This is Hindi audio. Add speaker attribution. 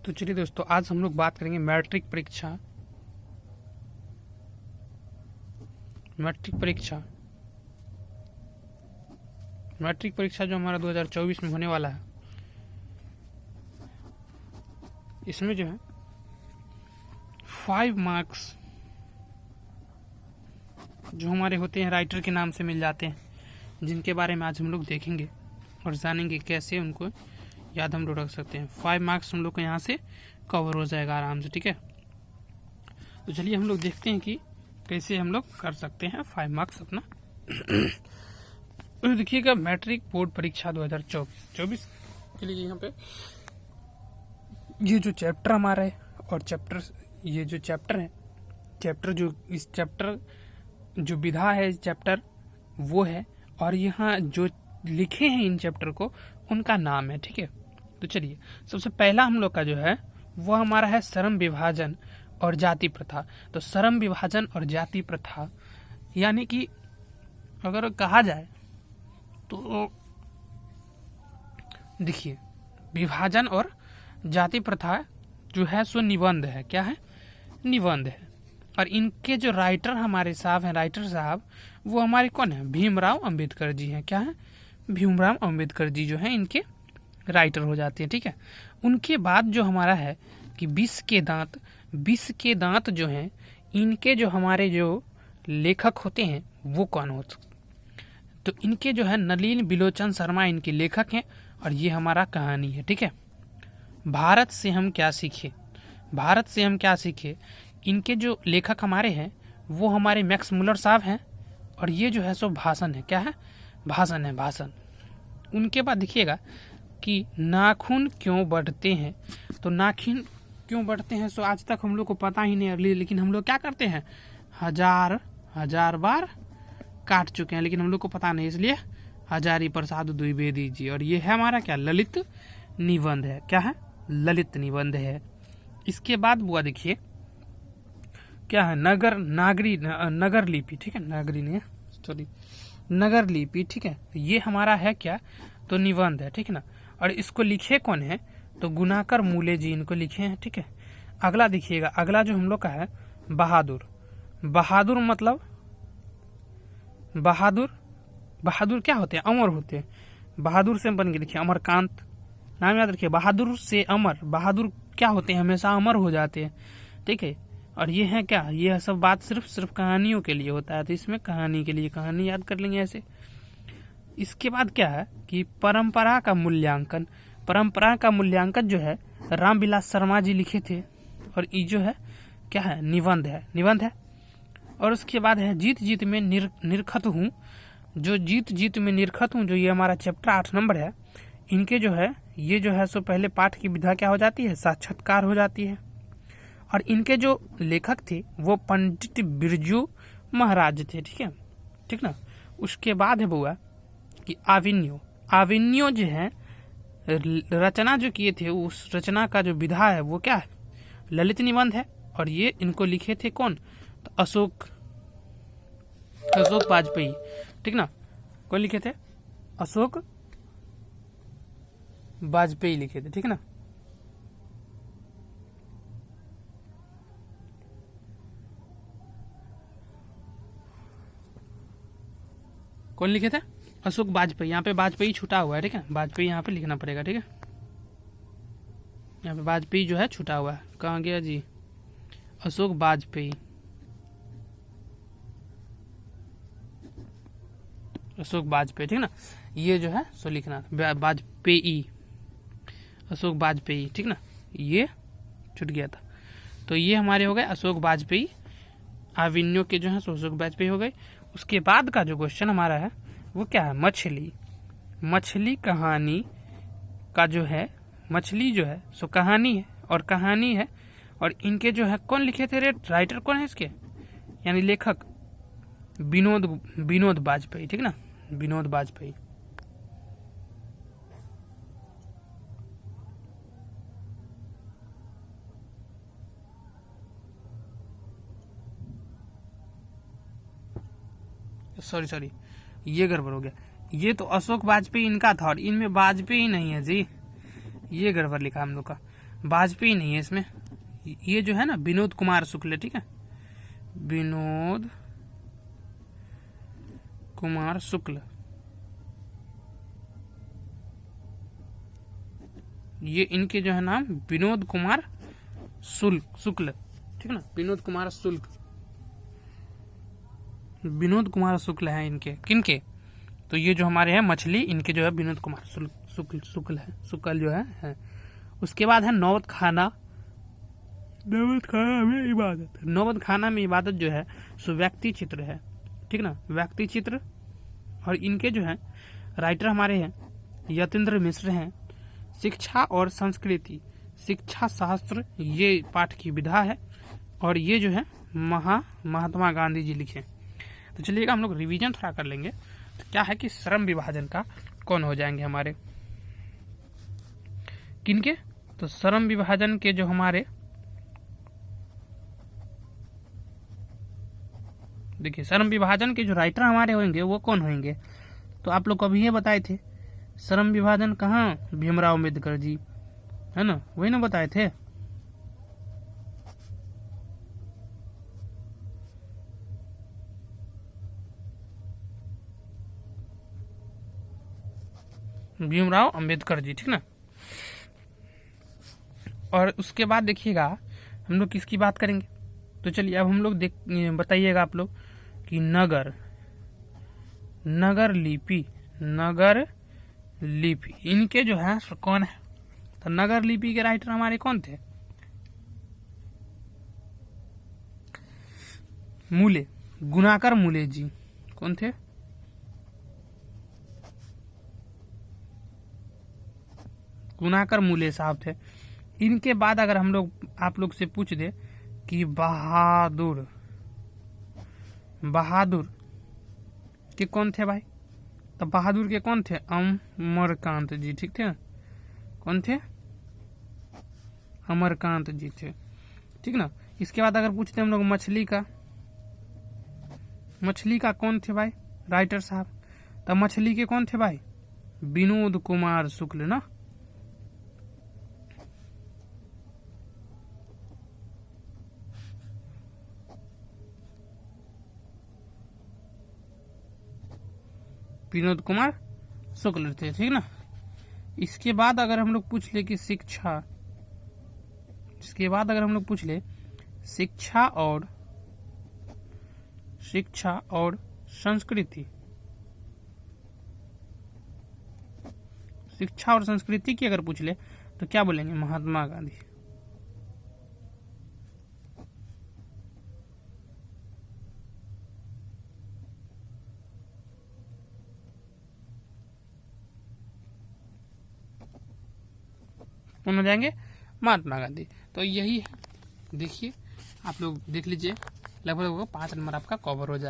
Speaker 1: तो चलिए दोस्तों, आज हम लोग बात करेंगे मैट्रिक परीक्षा। मैट्रिक परीक्षा जो हमारा 2024 में होने वाला है, इसमें जो है 5 मार्क्स जो हमारे होते हैं राइटर के नाम से मिल जाते हैं, जिनके बारे में आज हम लोग देखेंगे और जानेंगे कैसे उनको याद हम लोग रख सकते हैं। 5 मार्क्स हम लोग को यहाँ से कवर हो जाएगा आराम से, ठीक है। तो चलिए हम लोग देखते हैं कि कैसे हम लोग कर सकते हैं 5 मार्क्स अपना। तो देखिएगा, मैट्रिक बोर्ड परीक्षा 2024 के लिए यहाँ पे ये जो चैप्टर हमारा है और ये जो चैप्टर जो विधा है चैप्टर वो है, और यहाँ जो लिखे हैं इन चैप्टर को उनका नाम है, ठीक है। तो चलिए, सबसे पहला हम लोग का जो है वो हमारा है श्रम विभाजन और जाति प्रथा। तो श्रम विभाजन और जाति प्रथा यानी कि अगर कहा जाए तो देखिए, विभाजन और जाति प्रथा जो है सो निबंध है। क्या है? निबंध है। और इनके जो राइटर हमारे साहब हैं, राइटर साहब वो हमारे कौन है? भीमराव अंबेडकर जी हैं। क्या है? भीमराव अंबेडकर जी जो हैं इनके राइटर हो जाते हैं, ठीक है। उनके बाद जो हमारा है कि विष के दांत जो हैं, इनके जो हमारे जो लेखक होते हैं वो कौन होते? तो इनके जो है नलिन बिलोचन शर्मा इनके लेखक हैं, और ये हमारा कहानी है, ठीक है। भारत से हम क्या सीखे, इनके जो लेखक हमारे हैं वो हमारे मैक्स मुलर साहब हैं, और ये जो है सो भाषण है। क्या है? भाषण। उनके बाद देखिएगा कि नाखून क्यों बढ़ते हैं। तो नाखून क्यों बढ़ते हैं सो आज तक हम लोग को पता ही नहीं, लेकिन हम लोग क्या करते हैं, हजार बार काट चुके हैं, लेकिन हम लोग को पता नहीं, इसलिए हजारी प्रसाद द्विवेदी जी। और ये है हमारा क्या? ललित निबंध है। क्या है? ललित निबंध है। इसके बाद बुआ देखिए क्या है, नगर लिपि, ठीक है। नगर लिपि, ठीक है। ये हमारा है क्या? तो निबंध है, ठीक है ना। और इसको लिखे कौन है? तो गुनाकर मूले जी इनको लिखे हैं, ठीक है। अगला देखिएगा, अगला जो हम लोग का है बहादुर मतलब बहादुर क्या होते हैं? अमर होते हैं। बहादुर से बन के देखिए अमरकांत, नाम याद रखिए। बहादुर से अमर, बहादुर क्या होते हैं? हमेशा अमर हो जाते हैं, ठीक है। और ये है क्या? ये सब बात सिर्फ कहानियों के लिए होता है, तो इसमें कहानी के लिए कहानी याद कर लेंगे ऐसे। इसके बाद क्या है कि परंपरा का मूल्यांकन जो है रामविलास शर्मा जी लिखे थे, और ये जो है क्या है? निबंध है। और उसके बाद है जीत में निरखत हूँ, जो ये हमारा चैप्टर 8 नंबर है। इनके जो है ये जो है सो पहले पाठ की विधा क्या हो जाती है? साक्षात्कार हो जाती है। और इनके जो लेखक थे वो पंडित बिरजू महाराज थे, ठीक ना। उसके बाद है बुआ कि आविन्यो जो है रचना जो किए थे, उस रचना का जो विधा है वो क्या है? ललित निबंध है। और ये इनको लिखे थे कौन? तो अशोक वाजपेयी, ठीक ना। कौन लिखे थे? अशोक वाजपेयी लिखे थे, ठीक ना। कौन लिखे थे? अशोक वाजपेयी। यहाँ पे वाजपेयी छूटा हुआ है, ठीक है। वाजपेयी यहाँ पे लिखना पड़ेगा, ठीक है। यहाँ पे वाजपेयी जो है छूटा हुआ है, कहाँ गया जी? अशोक वाजपेयी, ठीक ना। ये जो है सो लिखना वाजपेयी, अशोक वाजपेयी, ठीक ना। ये छूट गया था। तो ये हमारे हो गए अशोक वाजपेयी, आविन्यो के जो है सो अशोक वाजपेयी हो गए। उसके बाद का जो क्वेश्चन हमारा है वो क्या है? मछली कहानी का जो है, मछली जो है सो कहानी है। और इनके जो है कौन लिखे थे? राइटर कौन है इसके? यानी लेखक विनोद वाजपेयी, ठीक ना। विनोद वाजपेयी। सॉरी, ये गड़बड़ हो गया। ये तो अशोक वाजपेयी इनका था, और इनमें वाजपेयी नहीं है जी, ये गड़बड़ लिखा हम लोग का। वाजपेयी नहीं है इसमें, ये जो है ना विनोद कुमार शुक्ल, ठीक है, विनोद कुमार शुक्ल, ये इनके जो है नाम विनोद कुमार शुक्ल, ठीक ना, विनोद कुमार शुक्ल है इनके, किनके, तो ये जो हमारे हैं मछली, इनके जो है विनोद कुमार शुक्ल जो है। उसके बाद है नौबत खाना में इबादत जो है सो व्यक्ति चित्र है, ठीक ना, व्यक्ति चित्र। और इनके जो है राइटर हमारे हैं यतीन्द्र मिश्र हैं। शिक्षा और संस्कृति, शिक्षा शास्त्र ये पाठ की विधा है, और ये जो है महात्मा गांधी जी लिखे। तो चलिएगा हम लोग रिवीजन थोड़ा कर लेंगे। तो क्या है कि श्रम विभाजन का कौन हो जाएंगे हमारे, किनके, तो श्रम विभाजन के जो हमारे, देखिए श्रम विभाजन के जो राइटर हमारे होंगे वो कौन होंगे, तो आप लोग अभी ये बताए थे श्रम विभाजन कहाँ, भीमराव अम्बेडकर जी, है ना, वही ना बताए थे। भीमराव अम्बेडकर जी, ठीक ना। और उसके बाद देखिएगा हम लोग किसकी बात करेंगे, तो चलिए अब हम लोग बताइएगा आप लोग कि नगर लिपि इनके जो है कौन है, तो नगर लिपि के राइटर हमारे कौन थे, मूले, गुणाकर मूले जी, कौन थे, गुणाकर मूले साहब थे। इनके बाद अगर हम लोग आप लोग से पूछ दे कि बहादुर के कौन थे भाई, तो बहादुर के कौन थे, अमरकांत जी, ठीक थे, कौन थे, अमरकांत जी थे, ठीक ना। इसके बाद अगर पूछते हम लोग मछली का कौन थे भाई राइटर साहब, तो मछली के कौन थे भाई, विनोद कुमार शुक्ल ना। विनोद कुमार शुक्ल थे, ठीक ना। इसके बाद अगर हम लोग पूछ ले कि शिक्षा और संस्कृति, शिक्षा और संस्कृति की अगर पूछ ले तो क्या बोलेंगे, महात्मा गांधी। कौन हो जाएंगे, महात्मा गांधी। तो यही है, देखिए आप लोग देख लीजिए, लगभग 5 नंबर आपका कवर हो जाए।